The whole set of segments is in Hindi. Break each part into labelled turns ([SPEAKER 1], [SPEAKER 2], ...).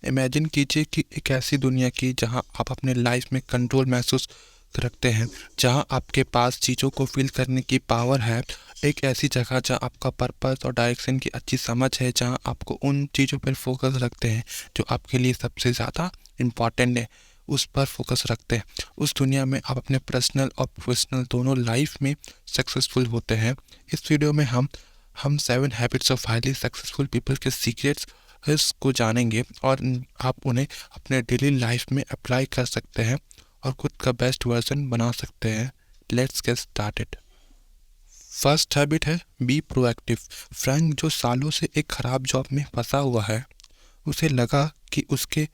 [SPEAKER 1] इमेजिन कीजिए कि एक ऐसी दुनिया की जहां आप अपने लाइफ में कंट्रोल महसूस रखते हैं, जहां आपके पास चीज़ों को फील करने की पावर है। एक ऐसी जगह जहां आपका पर्पस और डायरेक्शन की अच्छी समझ है, जहां आपको उन चीज़ों पर फोकस रखते हैं जो आपके लिए सबसे ज़्यादा इम्पॉर्टेंट है, उस पर फोकस रखते हैं। उस दुनिया में आप अपने पर्सनल और प्रोफेशनल दोनों लाइफ में सक्सेसफुल होते हैं। इस वीडियो में हम 7 habits of highly successful people के सीक्रेट्स को जानेंगे और आप उन्हें अपने डेली लाइफ में अप्लाई कर सकते हैं और खुद का बेस्ट वर्जन बना सकते हैं। Let's get started. First habit है बी प्रोएक्टिव। फ्रैंक, जो सालों से एक ख़राब जॉब में फंसा हुआ है, उसे लगा कि उसके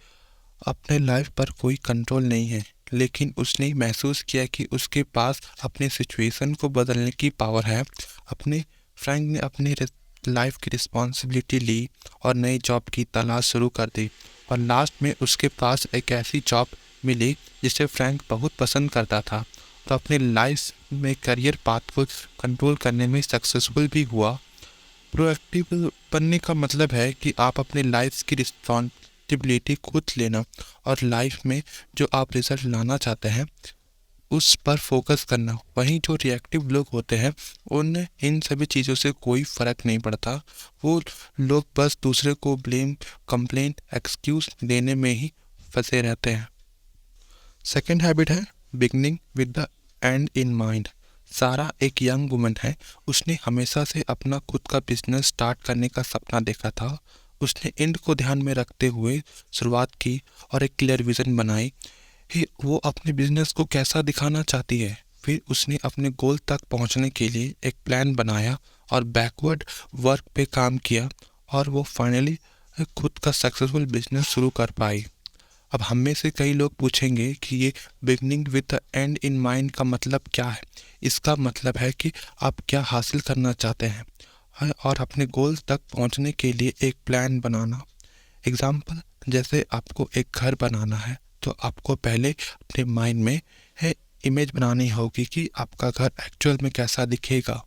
[SPEAKER 1] अपने लाइफ पर कोई कंट्रोल नहीं है, लेकिन उसने महसूस किया कि उसके पास अपने सिचुएशन को बदलने की पावर है। अपने फ्रैंक ने अपनी लाइफ की रिस्पॉन्सिबिलिटी ली और नई जॉब की तलाश शुरू कर दी, और लास्ट में उसके पास एक ऐसी जॉब मिली जिसे फ्रैंक बहुत पसंद करता था। तो अपने लाइफ में करियर पाथ को कंट्रोल करने में सक्सेसफुल भी हुआ। प्रोएक्टिव बनने का मतलब है कि आप अपने लाइफ की रिस्पॉन्सिबिलिटी खुद लेना और लाइफ में जो आप रिजल्ट लाना चाहते हैं उस पर फोकस करना। वहीं जो रिएक्टिव लोग होते हैं, उन्हें इन सभी चीज़ों से कोई फ़र्क नहीं पड़ता। वो लोग बस दूसरे को ब्लेम, कंप्लेंट, एक्सक्यूज़ देने में ही फंसे रहते हैं। सेकेंड हैबिट है beginning with the and in mind. सारा एक यंग वुमन है। उसने हमेशा से अपना खुद का बिजनेस स्टार्ट करने का सपना देखा था। उसने एंड को ध्यान में रखते हुए शुरुआत की और एक क्लियर विज़न बनाई कि वो अपने बिजनेस को कैसा दिखाना चाहती है। फिर उसने अपने गोल तक पहुंचने के लिए एक प्लान बनाया और बैकवर्ड वर्क पे काम किया, और वो फाइनली खुद का सक्सेसफुल बिजनेस शुरू कर पाई। अब हम में से कई लोग पूछेंगे कि ये beginning with the and in mind का मतलब क्या है। इसका मतलब है कि आप क्या हासिल करना चाहते हैं और अपने गोल तक पहुंचने के लिए एक प्लान बनाना। एग्जाम्पल, जैसे आपको एक घर बनाना है तो आपको पहले अपने माइंड में है इमेज बनानी होगी कि आपका घर एक्चुअल में कैसा दिखेगा।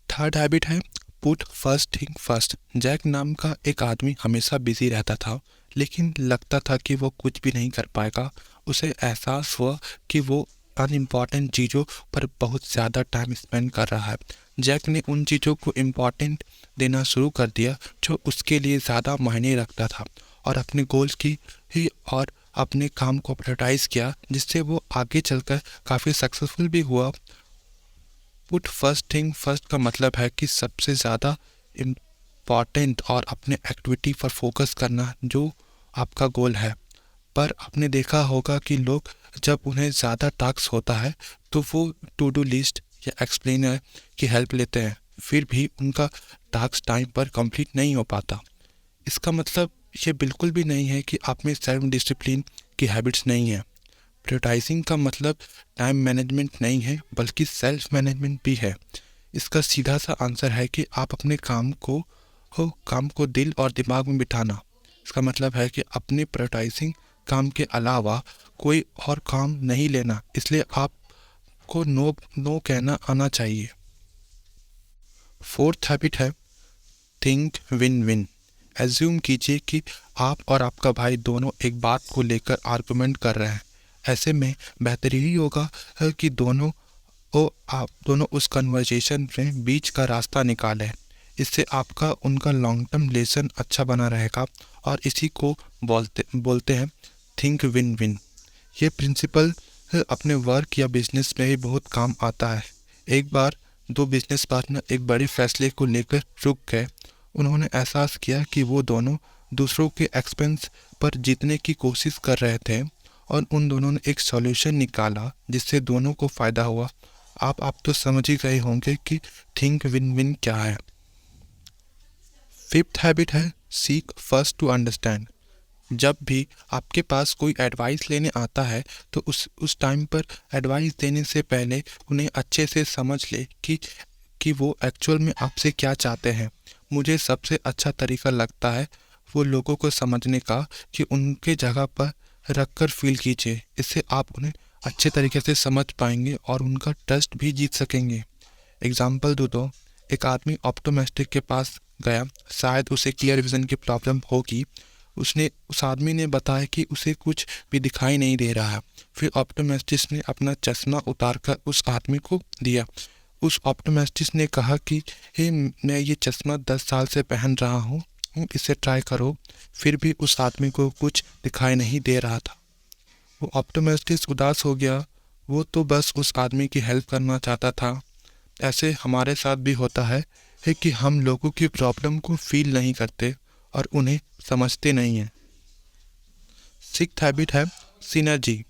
[SPEAKER 1] थर्ड हैबिट है put first thing first. Jack नाम का एक आदमी हमेशा बिजी रहता था, लेकिन लगता था कि वो कुछ भी नहीं कर पाएगा। उसे एहसास हुआ कि वो अनइम्पॉर्टेंट चीज़ों पर बहुत ज़्यादा टाइम स्पेंड कर रहा है। जैक ने उन चीज़ों को इम्पॉर्टेंट देना शुरू कर दिया जो उसके लिए ज़्यादा मायने रखता था, और अपने गोल्स की ही और अपने काम को प्रायोरिटाइज किया, जिससे वो आगे चलकर काफ़ी सक्सेसफुल भी हुआ। पुट फर्स्ट थिंग फर्स्ट का मतलब है कि सबसे ज़्यादा इम्पॉर्टेंट और अपने एक्टिविटी पर फोकस करना जो आपका गोल है। पर आपने देखा होगा कि लोग जब उन्हें ज़्यादा टास्क होता है तो वो टू डू लिस्ट या एक्सप्लेनर की हेल्प लेते हैं, फिर भी उनका टास्क टाइम पर कंप्लीट नहीं हो पाता। इसका मतलब ये बिल्कुल भी नहीं है कि आप में सेल्फ डिसिप्लिन की हैबिट्स नहीं है। प्रायोरिटाइजिंग का मतलब टाइम मैनेजमेंट नहीं है, बल्कि सेल्फ मैनेजमेंट भी है। इसका सीधा सा आंसर है कि आप अपने काम को दिल और दिमाग में बिठाना। इसका मतलब है कि अपने प्रायोरिटाइजिंग काम के अलावा कोई और काम नहीं लेना, इसलिए आपको नो नो कहना आना चाहिए। फोर्थ हैबिट है थिंक विन विन। एज्यूम कीजिए कि आप और आपका भाई दोनों एक बात को लेकर आर्गुमेंट कर रहे हैं। ऐसे में बेहतर यही होगा कि आप दोनों उस कन्वर्सेशन में बीच का रास्ता निकालें। इससे आपका उनका लॉन्ग टर्म रिलेशन अच्छा बना रहेगा, और इसी को बोलते हैं थिंक विन विन। ये प्रिंसिपल अपने वर्क या बिजनेस में भी बहुत काम आता है। एक बार दो बिजनेस पार्टनर एक बड़े फैसले को लेकर रुक गए। उन्होंने एहसास किया कि वो दोनों दूसरों के एक्सपेंस पर जीतने की कोशिश कर रहे थे, और उन दोनों ने एक सॉल्यूशन निकाला जिससे दोनों को फ़ायदा हुआ। आप तो समझ ही गए होंगे कि थिंक विन विन क्या है। फिफ्थ हैबिट है सीक फर्स्ट टू अंडरस्टैंड। जब भी आपके पास कोई एडवाइस लेने आता है तो उस टाइम पर एडवाइस देने से पहले उन्हें अच्छे से समझ ले कि वो एक्चुअल में आपसे क्या चाहते हैं। मुझे सबसे अच्छा तरीका लगता है वो लोगों को समझने का कि उनके जगह पर रख कर फील कीजिए। इससे आप उन्हें अच्छे तरीके से समझ पाएंगे और उनका ट्रस्ट भी जीत सकेंगे। एग्जाम्पल दो तो एक आदमी ऑप्टोमेस्टिक के पास गया। शायद उसे क्लियर विजन की प्रॉब्लम होगी। उसने उस आदमी ने बताया कि उसे कुछ भी दिखाई नहीं दे रहा है। फिर ऑप्टोमेट्रिस्ट ने अपना चश्मा उतारकर उस आदमी को दिया। उस ऑप्टोमेट्रिस्ट ने कहा कि हे, मैं ये चश्मा 10 साल से पहन रहा हूँ, इसे ट्राई करो। फिर भी उस आदमी को कुछ दिखाई नहीं दे रहा था। वो ऑप्टोमेट्रिस्ट उदास हो गया। वो तो बस उस आदमी की हेल्प करना चाहता था। ऐसे हमारे साथ भी होता है कि हम लोगों की प्रॉब्लम को फील नहीं करते और उन्हें समझते नहीं हैं। सिक्स्थ हैबिट है सिनर्जी।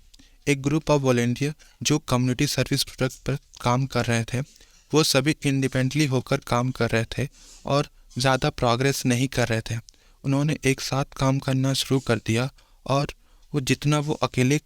[SPEAKER 1] एक ग्रुप ऑफ वॉलेंटियर जो कम्युनिटी सर्विस प्रोजेक्ट पर काम कर रहे थे, वो सभी इंडिपेंडेंटली होकर काम कर रहे थे और ज़्यादा प्रोग्रेस नहीं कर रहे थे। उन्होंने एक साथ काम करना शुरू कर दिया और वो जितना वो अकेले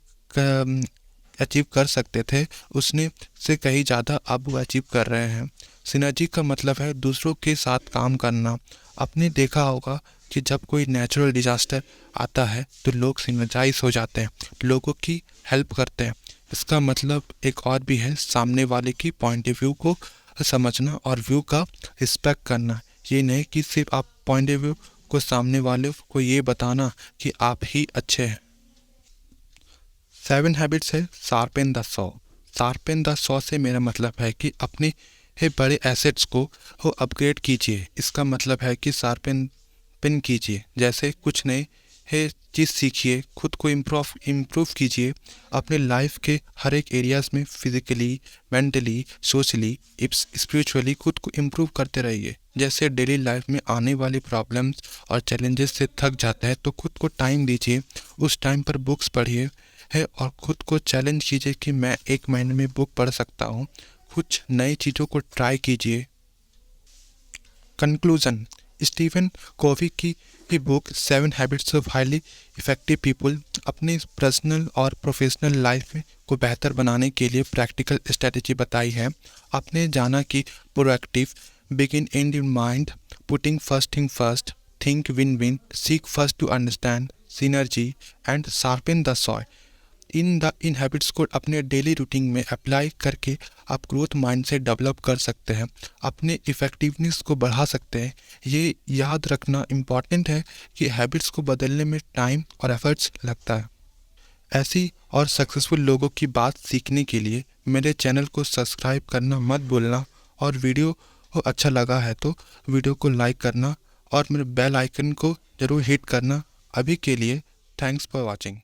[SPEAKER 1] अचीव कर सकते थे उसने से कहीं ज़्यादा अब वो अचीव कर रहे हैं। सिनर्जी का मतलब है दूसरों के साथ काम करना। आपने देखा होगा कि जब कोई नेचुरल डिजास्टर आता है तो लोग सिनर्जाइज हो जाते हैं, लोगों की हेल्प करते हैं। इसका मतलब एक और भी है, सामने वाले की पॉइंट ऑफ व्यू को समझना और व्यू का रिस्पेक्ट करना। ये नहीं कि सिर्फ आप पॉइंट ऑफ व्यू को सामने वाले को ये बताना कि आप ही अच्छे हैं। 7 हैबिट्स है sharpen the saw. Sharpen the saw से मेरा मतलब है कि अपने बड़े एसेट्स को अपग्रेड कीजिए। इसका मतलब है कि शार्पन पिन कीजिए, जैसे कुछ नए चीज़ सीखिए, खुद को इम्प्रूव कीजिए अपने लाइफ के हर एक एरियाज़ में। फिजिकली, मेंटली, सोशली, स्पिरिचुअली खुद को इम्प्रूव करते रहिए। जैसे डेली लाइफ में आने वाली प्रॉब्लम्स और चैलेंजेस से थक जाता है तो खुद को टाइम दीजिए, उस टाइम पर बुक्स पढ़िए और खुद को चैलेंज कीजिए कि मैं 1 महीने में बुक पढ़ सकता हूँ। कुछ नई चीज़ों को ट्राई कीजिए। कंक्लूजन, स्टीफन कोवी की book 7 habits of highly effective people अपने पर्सनल और प्रोफेशनल लाइफ में को बेहतर बनाने के लिए प्रैक्टिकल स्ट्रेटजी बताई है। आपने जाना कि proactive, begin in your mind, putting first thing first, think win win, seek first to understand, synergy and sharpen the saw. इन हैबिट्स को अपने डेली रूटीन में अप्लाई करके आप ग्रोथ माइंडसेट डेवलप कर सकते हैं, अपने इफ़ेक्टिवनेस को बढ़ा सकते हैं। ये याद रखना इम्पॉर्टेंट है कि हैबिट्स को बदलने में टाइम और एफर्ट्स लगता है। ऐसी और सक्सेसफुल लोगों की बात सीखने के लिए मेरे चैनल को सब्सक्राइब करना मत भूलना और वीडियो को अच्छा लगा है तो वीडियो को लाइक करना और मेरे बेल आइकन को ज़रूर हिट करना। अभी के लिए थैंक्स फॉर वॉचिंग।